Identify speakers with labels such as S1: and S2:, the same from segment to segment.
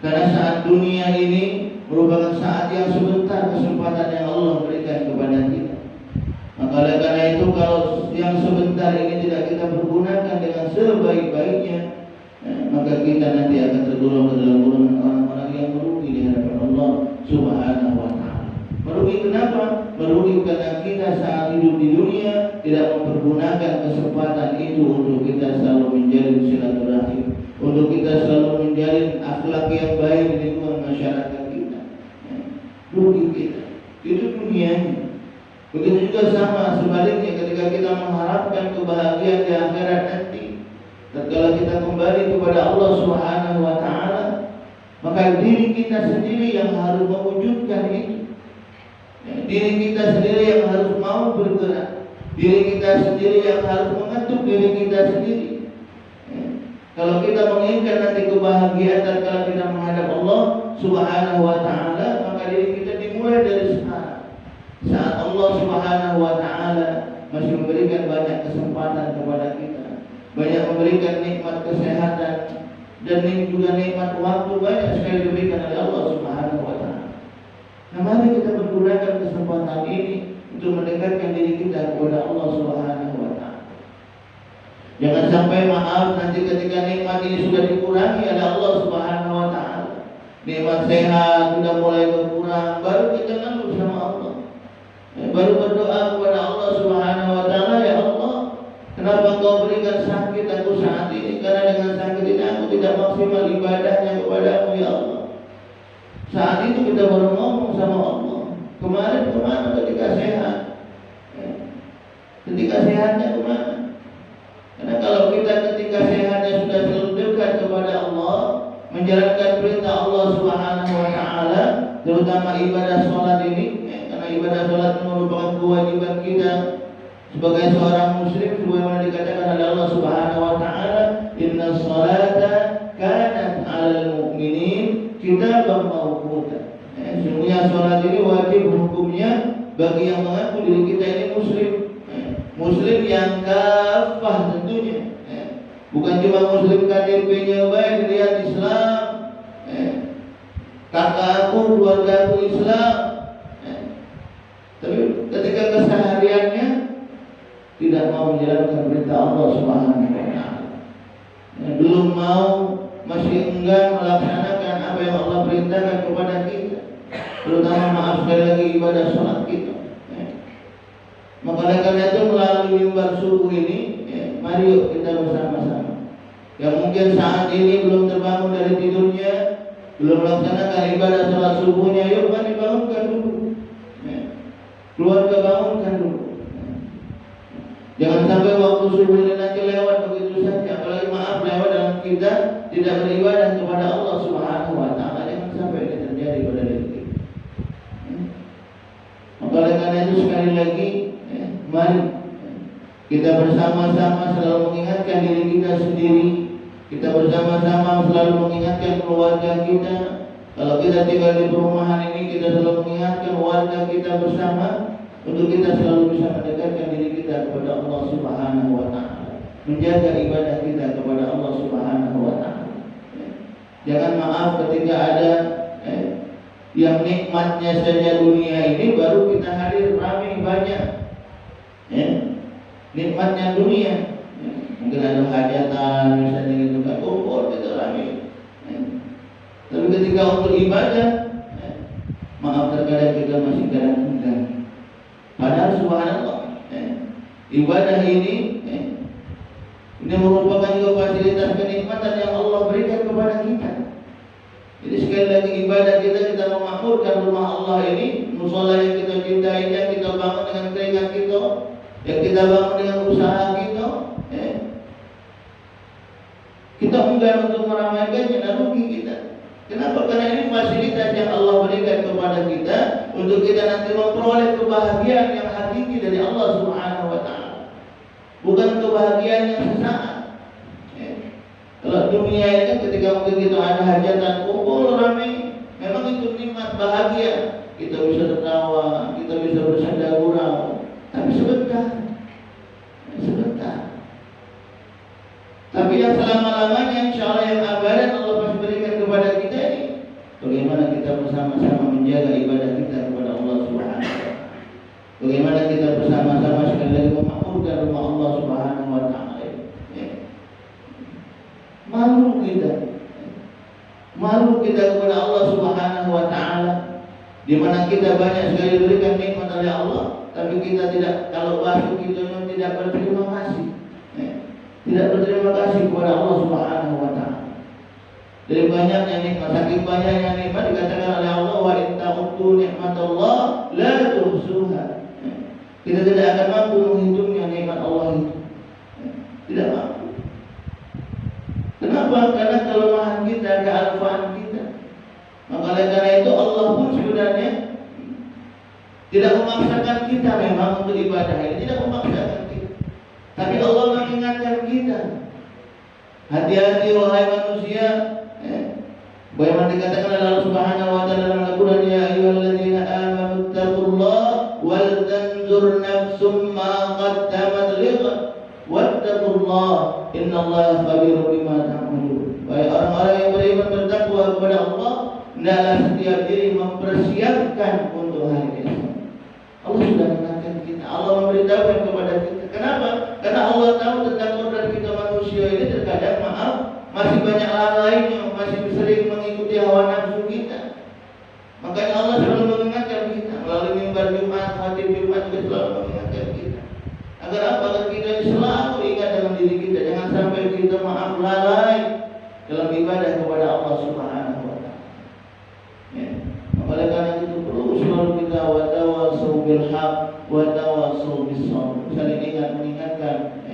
S1: Karena saat dunia ini merupakan saat yang sebentar, kesempatan yang Allah berikan kepada kita. Maka oleh karena itu, kalau yang sebentar ini tidak kita pergunakan dengan sebaik-baiknya, maka kita nanti akan tergolong ke dalam golongan orang-orang yang merugi di hadapan Allah Subhanahu wa Ta'ala. Merugi kenapa? Merugi karena kita saat hidup di dunia tidak mempergunakan kesempatan itu untuk kita selalu menjalin silaturahim, untuk kita selalu menjalin akhlak yang baik di lingkungan masyarakat kita. Rugi kita. Itu dunianya. Begitu juga sama sebaliknya ketika kita mengharapkan kebahagiaan di akhirat nanti, tatkala kita kembali kepada Allah Subhanahu wa Ta'ala, maka diri kita sendiri yang harus mewujudkan itu. Diri kita sendiri yang harus mau bergerak, diri kita sendiri yang harus mengetuk diri kita sendiri. Kalau kita menginginkan nanti kebahagiaan tatkala kita menghadap Allah Subhanahu wa Ta'ala, maka diri kita dimulai dari sekarang. Saat Allah Subhanahu wa Ta'ala masih memberikan banyak kesempatan kepada kita, banyak memberikan nikmat kesehatan dan juga nikmat waktu, banyak sekali diberikan oleh Allah Subhanahu wa Ta'ala. Nah, mari kita menggunakan kesempatan ini untuk mendekatkan diri kita kepada Allah Subhanahu wa Ta'ala. Jangan sampai maaf nanti ketika nikmat ini sudah dikurangi oleh Allah Subhanahu wa Ta'ala, nikmat sehat sudah mulai berkurang, baru kita lalu sama Allah, baru berdoa kepada Allah Subhanahu wa Ta'ala, ya Allah, kenapa Engkau berikan sakit aku saat ini? Karena dengan sakit ini aku tidak maksimal ibadahnya kepadamu, ya Allah. Saat itu kita baru ngomong sama Allah, kemarin kemana ketika sehat? Ketika sehatnya kemana? Karena kalau kita ketika sehatnya sudah selalu dekat kepada Allah, menjalankan perintah Allah Subhanahu wa Ta'ala, terutama ibadah sholat ini, karena ibadah sholat merupakan kewajiban kita sebagai seorang muslim, sebagaimana dikatakan oleh Allah Subhanahu wa Ta'ala, inna sholata kanat 'alal mu'minin kitaban mawquta. Sesungguhnya sholat ini wajib hukumnya bagi yang mengaku diri kita ini muslim, muslim yang kafah tentunya, bukan cuma muslim KTP-nya baik dilihat Islam, kakak aku, keluarga aku Islam, tapi ketika kesehariannya tidak mau menjalankan perintah Allah Subhanahu wa Ta'ala, belum mau, masih enggan melaksanakan apa yang Allah perintahkan kepada kita, terutama maaf sekali lagi ibadah sholat kita. Maka karena itu melalui mimbar subuh ini, mari yuk kita bersama-sama yang mungkin saat ini belum terbangun dari tidurnya, belum melaksanakan ibadah sholat subuhnya, yuk mari bangunkan dulu, keluarga bangunkan dulu. Jangan sampai waktu subuh ini nanti lewat begitu saja, apalagi maaf lewat dalam kita tidak beribadah kepada Allah Subhanahu wa Ta'ala. Jangan sampai ini terjadi pada diri kita. Maka karena itu sekali lagi, mari kita bersama-sama selalu mengingatkan diri kita sendiri, kita bersama-sama selalu mengingatkan keluarga kita. Kalau kita tinggal di perumahan ini, kita selalu mengingatkan warga kita bersama, untuk kita selalu bisa mendekatkan diri kita kepada Allah Subhanahu wa Ta'ala, menjaga ibadah kita kepada Allah Subhanahu wa Ta'ala. Jangan maaf ketika ada yang nikmatnya saja dunia ini baru kita hadir ramai banyak, nikmatnya dunia, mungkin ada hajatan misalnya gitu kan, kumpul kita ramai. Tapi ketika untuk ibadah, maaf terkadang kita masih kadang enggan. Padahal subhanallah, ibadah ini merupakan juga fasilitas kenikmatan yang Allah berikan kepada kita. Jadi sekali lagi ibadah kita memakmurkan rumah Allah ini, musola yang kita cintai, yang kita bangun dengan keringat kita, yang kita bangun dengan usaha kita, kita enggan untuk meramaikannya, dan rugi kita. Kenapa? Karena ini fasilitas yang Allah berikan kepada kita untuk kita nanti memperoleh kebahagiaan yang hakiki dari Allah Subhanahu wa Ta'ala, bukan kebahagiaan yang sesaat. Kalau dunia ini kan ketika mungkin kita ada hajatan, kumpul ramai, memang itu nikmat bahagia, kita bisa tertawa, kita bisa bersenda gurau, tapi sebentar. Tapi yang selama-lamanya insya Allah yang abadan Allah pasti berikan kepada kita ini. Bagaimana bagaimana kita bersama-sama menjaga ibadah kita kepada Allah Subhanahu wa taala. Bagaimana kita bersama-sama sekali lagi memakmurkan rumah Allah Subhanahu wa taala. Malu kita kepada Allah Subhanahu wa taala, di mana kita banyak sekali diberikan nikmat oleh Allah, tapi kita tidak, kalau bahasa kita tidak berterima kasih. Tidak berterima kasih kepada Allah Subhanahu wa taala. Dari banyaknya nikmat, saking banyaknya nikmat dikatakan oleh Allah, wa in ta'uddu nikmatallah la tuhsuha. Kita tidak akan mampu menghitungnya nikmat Allah itu. Tidak mampu. Kenapa? Karena kelemahan kita, kealfaan kita. Maka karena itu Allah pun sebenarnya tidak memaksakan kita memang untuk ibadah ini, tidak memaksakan kita. Tapi Allah mengingatkan kita. Hati-hati wahai manusia. Bagaimana dikatakan oleh Allah Subhanahu wa taala dalam Al-Qur'an, ya ayyuhalladzina amanu taqullaha wal tanzur nafsum ma qaddamat lighad wattaqullaha innallaha khabirun bima ta'malun. Wahai orang-orang yang beriman, bertakwa kepada Allah, hendaklah setiap diri mempersiapkan untuk hari esok. Allah sudah mengingatkan kita, Allah memberitahukan kepada kita. Kenapa? Karena Allah tahu tentang kodrat kita manusia ini terkadang masih banyak hal lainnya, masih sering mengikuti hawa nafsu kita. Makanya Allah selalu mengingatkan kita melalui mimbar Jumat, khatib Jumat juga selalu mengingatkan kita. Agar apa? Agar kita selalu ingat dalam diri kita, jangan sampai kita lalai dalam ibadah kepada Allah Subhanahu wa taala. Oleh karena itu perlu selalu kita watawasau bil haq, watawasau bis sabr. Saling ingat mengingatkan,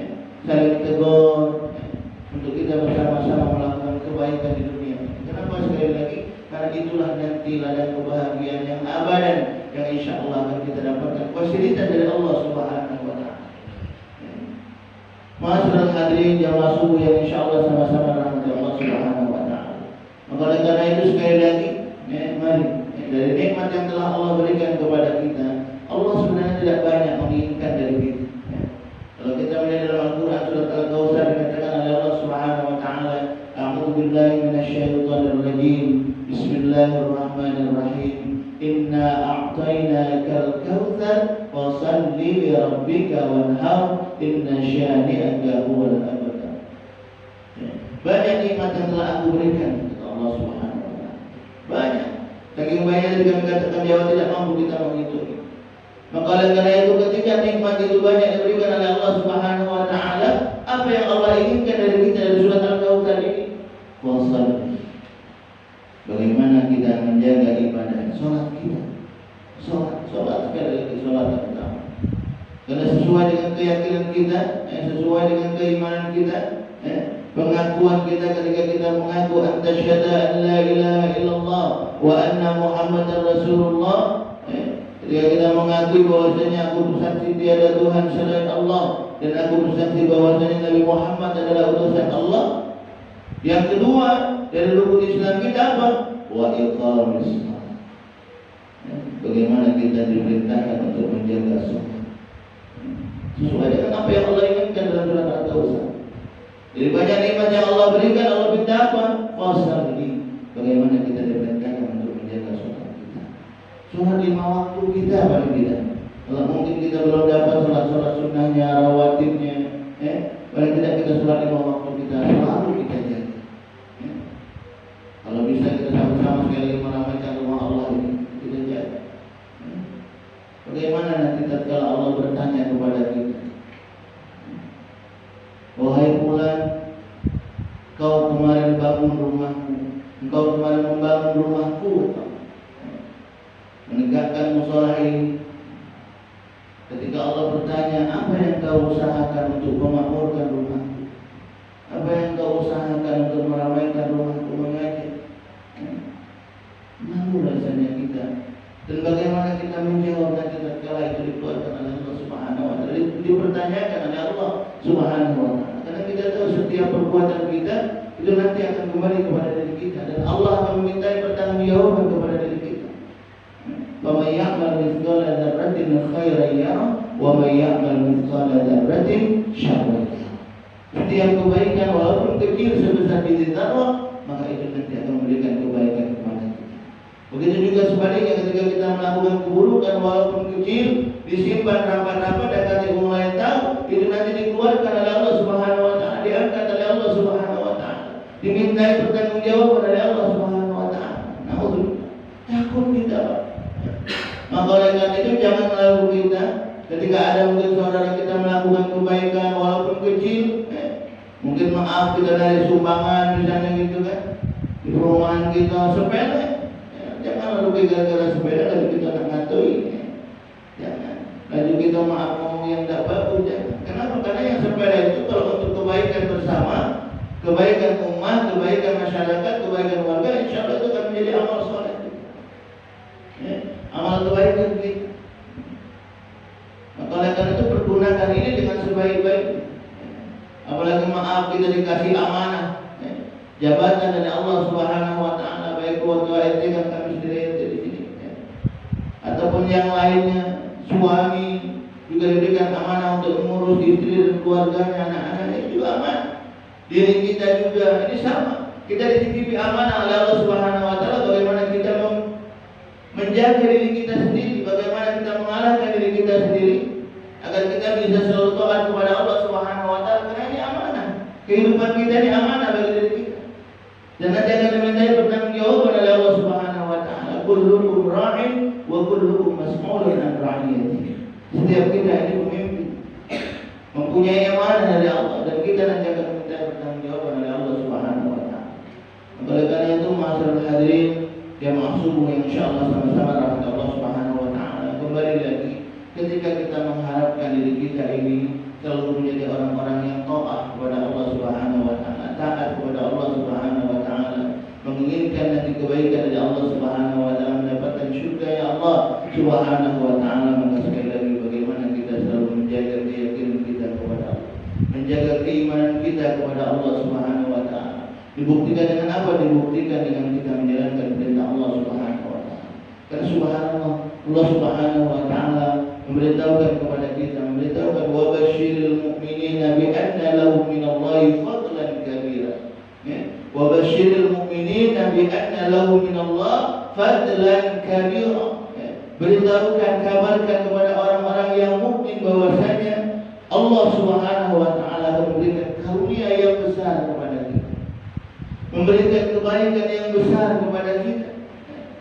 S1: saling tegur, untuk kita bersama-sama melakukan kebaikan di dunia. Kenapa? Sekali lagi, karena itulah nanti ladang kebahagiaan yang abadan yang insya Allah akan kita dapatkan fasilitas dari Allah Subhanahu wa taala. Ma'asyiral hadirin jamaah subuh yang insya Allah sama-sama rahmat Allah Subhanahu wa taala. Maka oleh karena itu sekali lagi, mari dari nikmat yang telah Allah berikan kepada kita, Allah sebenarnya tidak banyak menginginkan dari kita. Kalau kita melihat dalam Al-Quran surat Al-Kautsar dikatakan oleh Allah Subhanahu wa taala, a'udzu billahi minasyaitonir rajim. Bismillahirrahmanirrahim. Inna a'tainakal kautsar fashalli li rabbika wanhar inna syani'aka huwal abtar. Banyak nikmat yang telah aku berikan kepada Allah Subhanahu wa taala. Banyak. Saking banyak kami katakan dia tidak mampu kita menghitung. Maka oleh karena itu ketika nikmat itu banyak diberikan oleh Allah Subhanahu wa taala, apa yang Allah inginkan dari kita dari surat Al-Kautsar ini? Wasal. Bagaimana kita menjaga ibadah salat kita. Salat sekali lagi salat pertama. Karena sesuai dengan keyakinan kita, sesuai dengan keimanan kita, pengakuan kita ketika kita mengaku antasyhadu an la ilaha illallah wa anna Muhammadar Rasulullah. Ketika kita mengakui bahwasanya aku bersaksi tiada Tuhan selain Allah dan aku bersaksi bahwasanya Nabi Muhammad adalah utusan Allah. Yang kedua dari rukun Islam kita apa? Wa iqamis shalah. Bagaimana kita diperintahkan untuk menjaga salat sesuai dengan apa yang Allah inginkan dalam surat Al-Kautsar. Jadi banyak nikmat yang Allah berikan, Allah minta apa? Fashalli. Bagaimana kita diperintahkan untuk menjaga salat kita. Salat 5 waktu kita paling tidak. Kalau mungkin kita belum dapat salat sunnahnya, rawatibnya, paling tidak kita salat 5 waktu kita selalu kita jaga. Kalau bisa kita sama-sama sekali meramaikan rumah Allah ini, kita jaga. Bagaimana nanti tatkala Allah bertanya kepada kita, wahai fulan, kau kemarin bangun rumahku, engkau kemarin membangun rumahku, menegakkan mushola ini. Ketika Allah bertanya, apa yang kau usahakan untuk memakmurkan rumahku? Apa yang kau usahakan untuk meramaikan rumahku, mengaji? Malu rasanya kita. Dan bagaimana kita menjawab nanti tatkala itu dikeluarkan oleh Allah Subhanahu wa taala, dipertanyakan oleh Allah Subhanahu wa taala. Karena kita tahu setiap perbuatan kita itu nanti akan kembali kepada diri kita dan Allah akan meminta pertanggungjawaban kepada diri kita. Wa may ya'mal mithqala dzarratin khairan yarah wa may ya'mal mithqala dzarratin syarran yarah. Setiap kebaikan walaupun kecil sebesar biji zarrah, maka itu nanti akan memberikan kebaikan kepada kita. Begitu juga sebaliknya ketika kita melakukan keburukan walaupun kecil, disimpan rapat-rapat dan nanti orang lain tahu, itu nanti dikeluarkan oleh Allah Subhanahu wa taala, diangkat oleh Allah Subhanahu wa taala, dimintai pertanggungjawaban oleh Allah Subhanahu wa taala. Naudzubillah. Takut kita, Pak. Maka oleh karena itu jangan lalu kita ketika ada mungkin saudara kita melakukan kebaikan walaupun kecil, mungkin maaf kita dari sumbangan misalnya gitu kan, di perumahan kita sepele. Jangan lalu gara-gara sepeda lalu kita nak ngatui, jangan. Lalu kita maaf ngomong yang tidak bagus, jangan. Kenapa? Karena yang sepeda itu kalau untuk kebaikan bersama, kebaikan umat, kebaikan masyarakat, kebaikan warga, insya Allah itu akan menjadi amal soleh. Amal kebaikan kita. Maka oleh karena itu pergunakan ini dengan sebaik-baiknya. Apalagi maaf kita dikasih amanah, jabatan dari Allah Subhanahu wa taala, baik ketua RT kan kami sendiri di sini, ataupun yang lainnya, suami juga diberikan amanah untuk mengurus istri dan keluarganya, anak-anaknya juga amanah. Diri kita juga ini sama, kita dititipi amanah oleh Allah Subhanahu wa taala. Bagaimana kita menjaga diri kita sendiri, bagaimana kita mengalahkan diri kita sendiri agar kita bisa selalu taat kepada Allah Subhanahu wa taala. Karena ini amanah, kehidupan kita ini amanah bagi diri kita. Dan nanti akan dimintai pertanggungjawaban oleh Allah Subhanahu wa taala. Kullukum ra'in wa kullukum mas'ulun an ra'iyatihi. Setiap kita ini pemimpin, mempunyai amanah dari Allah, dan kita nanti akan dimintai pertanggungjawaban oleh Allah Subhanahu wa taala. Oleh karena itu, ma'asyiral hadirin jamaah subuh yang insyaallah sama-sama rahmat Allah Subhanahu wa taala, kembali lagi ketika kita mengharapkan diri kita ini selalu menjadi orang-orang yang taat kepada Allah Subhanahu wa taala, taat kepada Allah Subhanahu wa taala, menginginkan nanti kebaikan dari Allah Subhanahu wa taala, mendapatkan syurga ya Allah Subhanahu wa taala. Maka sekali lagi bagaimana kita selalu menjaga keyakinan kita kepada Allah, menjaga keimanan kita kepada Allah Subhanahu wa taala. Dibuktikan dengan apa? Dibuktikan dengan kita menjalankan perintah Allah Subhanahu wa taala. Karena subhanallah, Allah Subhanahu wa taala memberitahukan kepada kita, memberitahukan wa basyiril mu'minina bi anna lahum minallahi fadlan kabira. Wa basyiril mu'minina bi anna lahum minallahi fadlan kabira. Beritahukan, kabarkan kepada orang-orang yang mukmin bahwasanya Allah Subhanahu wa taala memberikan karunia yang besar kepada kita, memberikan kebaikan yang besar kepada kita.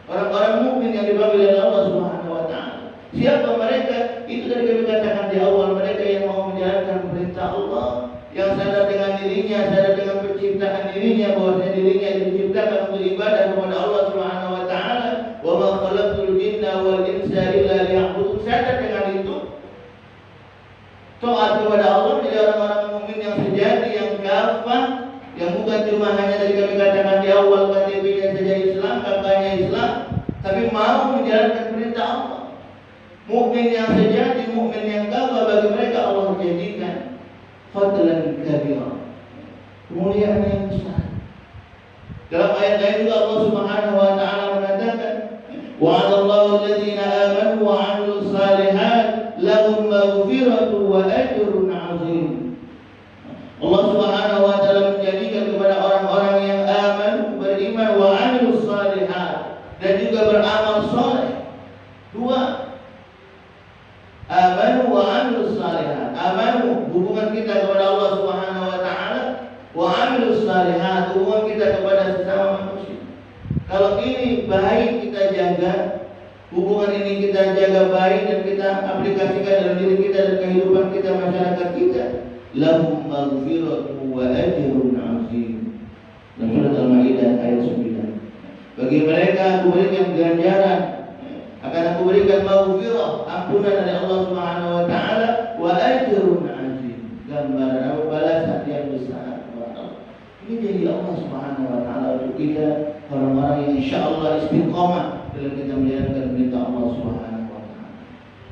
S1: Orang-orang mukmin yang dipanggil oleh Allah Subhanahu wa taala. Siapa mereka? Itu dari kami katakan di awal, mereka yang mau menjalankan perintah Allah, yang sadar dengan dirinya, sadar dengan penciptaan dirinya, bahwasanya dirinya diciptakan untuk ibadah kepada Allah Subhanahu wa taala. Wa ma khalaqtul jinna wal insa illa liya'budun. Sadar dengan itu, taat kepada Allah, menjadi orang-orang mukmin yang sejati, yang kafah, yang bukan cuma hanya dari kami katakan di awal KTP-nya saja Islam, kakaknya Islam, tapi mau menjalankan perintah Allah. Mukmin yang sejati, mukmin yang kafah, bagi mereka Allah jadikan fadlan kabira, kemuliaan yang besar. Dalam ayat lain juga Allah Subhanahu wa taala mengatakan, wa'adallahu alladhina amanu wa 'amilus salihat lahum maghfiratu wa ajrun 'azim. Allah Subhanahu wa taala menjadikan kepada orang-orang yang aman, beriman, wa 'amilus salihat, dan juga beramal saleh. Dua, amanu wa 'amilus salihat. Amanu, hubungan kita kepada Allah Subhanahu wa taala, wa 'amilus salihat, hubungan kita kepada sesama manusia. Kalau ini baik kita jaga, hubungan ini kita jaga baik dan kita aplikasikan dalam diri kita dan kehidupan kita, masyarakat kita, lahum maghfiratu wa ajrun 'azim. Dalam surat Al-Maidah ayat 9. Bagi mereka aku berikan ganjaran, akan aku berikan maghfirah, ampunan dari Allah Subhanahu wa taala, wa ajrun 'azim, gambaran atau balasan yang besar. Ini dari Allah Subhanahu wa taala untuk kita, orang-orang yang insyaallah istiqamah dalam kita menjalankan perintah Allah Subhanahu wa taala.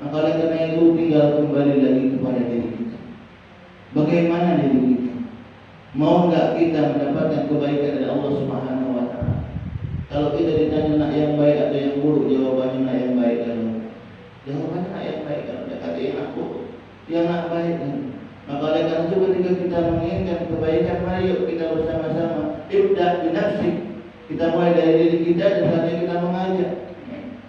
S1: Maka oleh karena itu tinggal kembali lagi kepada diri kita. Bagaimana diri kita? Mau enggak kita mendapatkan kebaikan dari Allah Subhanahu wa taala? Kalau kita ditanya nak yang baik atau yang buruk, jawabannya nak yang baik. Kalau jawabannya nak yang baik, kalau dia kata yang buruk, yang nak baik kan. Maka oleh karena itu ketika kita menginginkan kebaikan, mari yuk kita bersama-sama ibda' binafsik, Kita mulai dari diri kita dan saatnya kita mengajak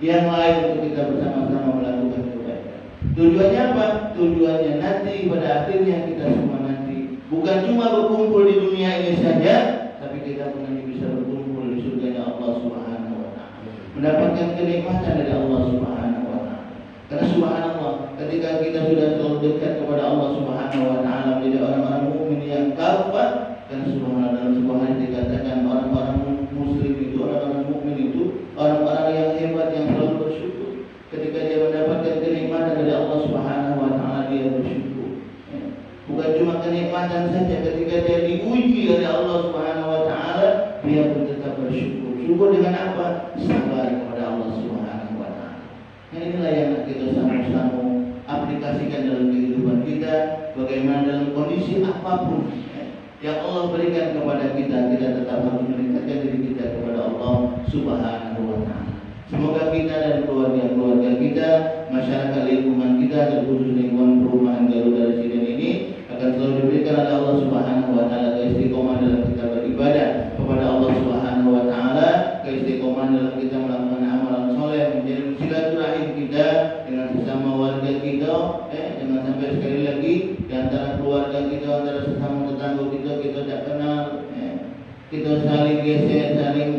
S1: yang lain untuk kita bersama-sama melakukan kebaikan. Tujuannya apa? Tujuannya nanti pada akhirnya kita semua nanti bukan cuma berkumpul di dunia ini saja, tapi kita pun nanti bisa berkumpul di surganya Allah Subhanahu wa taala. Mendapatkan kenikmatan dari Allah Subhanahu wa taala. Karena subhanallah, ketika kita sudah selalu dekat kepada Allah Subhanahu wa taala menjadi orang-orang mukmin yang kafah, karena subhanallah dalam sebuah hadis dikatakan orang-orang muslim itu, orang-orang mukmin itu orang-orang yang hebat yang selalu bersyukur. Ketika dia mendapatkan kenikmatan dari Allah Subhanahu wa taala, dia bersyukur. Bukan cuma kenikmatan saja, ketika dia diuji oleh Allah Subhanahu wa taala, dia pun tetap bersyukur. Syukur dengan apa? Sabar kepada Allah Subhanahu wa taala. Nah, inilah yang kita sama-sama aplikasikan dalam kehidupan kita, bagaimana dalam kondisi apapun yang Allah berikan kepada kita, kita tetap harus mendekatkan diri kita kepada Allah Subhanahu wa taala. Semoga kita dan keluarga-keluarga kita, masyarakat lingkungan kita, terkhusus lingkungan perumahan Garuda Residen ini akan selalu diberikan oleh Allah Subhanahu wa taala keistiqomahan dalam kita beribadah kepada Allah Subhanahu wa taala, keistiqomahan dalam kita melakukan amalan soleh, menjadi silaturahim kita dengan sesama warga kita, jangan sampai sekali lagi di antara keluarga kita, antara sesama tetangga kita tidak kenal, kita saling geser, saling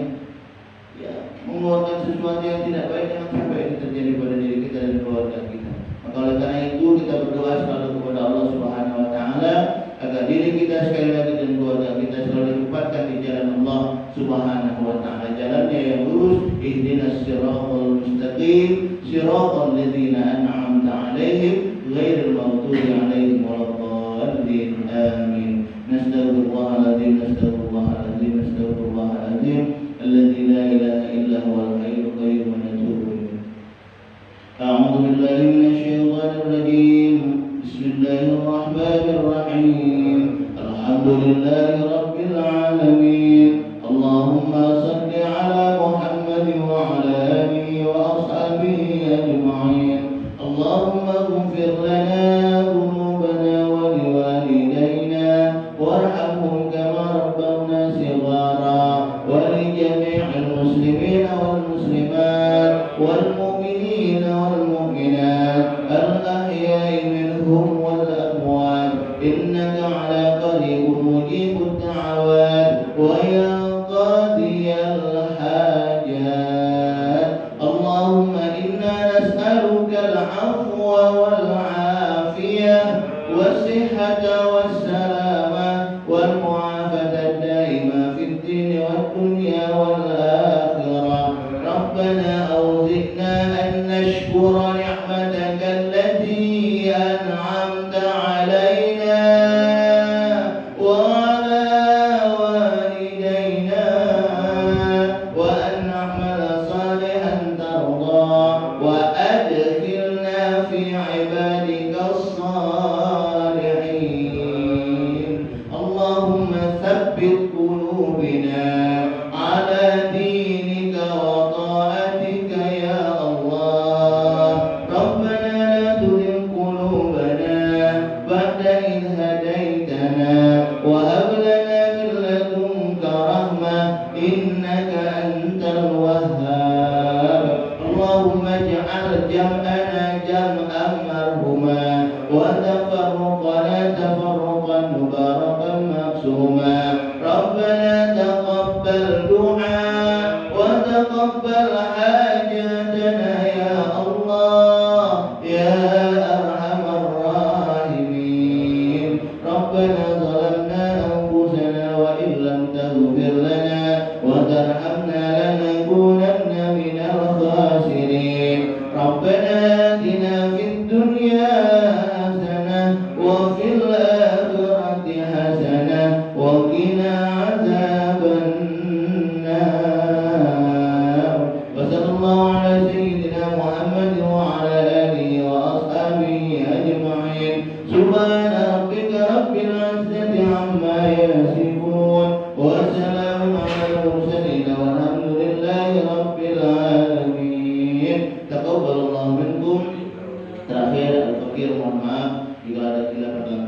S1: mengeluarkan sesuatu yang tidak baik, jangan sampai itu terjadi pada diri kita dan keluarga kita. Maka oleh karena itu kita berdoa selalu kepada Allah Subhanahu wa taala agar diri kita sekali lagi dan keluarga kita selalu ditempatkan di jalan Allah Subhanahu wa taala, jalannya yang lurus. Ihdinas siratal mustaqim, siratal ladzina an'amta 'alaihim ghairil maghdubi 'alaihim waladdallin. Amin. Nastaghfirullahaladzim, nastaghfirullahaladzim, nastaghfirullahaladzim alladzi la ilaha illa huwal hayyul qayyum wa natubu ilaih. A'udzu billahi minasy syaithanir rajim. Bismillahirrahmanirrahim. Alhamdulillahi rabbil alamin. Allahumma shalli ala Muhammad wa ala alihi wa ashabihi ajma'in. Allahumma ighfir lana dhunubana wa liwalidayna warhamhum kama rabbawna shighara wa li jami'il muslimina wal muslimat wal mu'minina wal mu'minat al-ahya'i minhum wal amwat innaka 'ala qaribun mujibud da'awat wa ya qadiyal hajat. Allahumma inna nas'aluka al-'afwa wal 'afiyah was-sihhata was-salamah wal mu'afata ad-daimah fid din wad dunya wal akhirah. Rabbana awzi'na an nashkura ni'mataka allati an'amta 'alaina wa 'ala walidayna wa an na'mala salihan tardah wa adkhilna fi 'ibadika as-salihin. Allahumma tsabbit qulubina 'ala dinika wa ta'atika ya Allah. Rabbana la tuzigh qulubana ba'da idh hadaytana wa hab lana min ladunka rahmah innaka antal wahhab. Allahumma ij'al jam'ana jam'an marhuma wa tafarruqana tafarruqan mubarakan maksuma. Rabbana taqabbal du'a wa taqabbal hajatana ya Allah ya arhamar rahimin. Rabbana zalamna anfusana wa illam taghfir lana wa tarhamna lanakunanna minal khasirin. Rabbana atina fid dunya hasanah wa fil akhirati hasanah wa qina adzaban nar. Wa sallallahu ala sayyidina Muhammad wa ala alihi wa ashabihi ajma'in. Subhana rabbika rabbil izzati amma yasifun wa salamun ala al-mursalin walhamdulillahi rabbil alamin. Taqabbalallahu minkum. Terakhir, al-fakir, mohon maaf jika ada khilaf dalam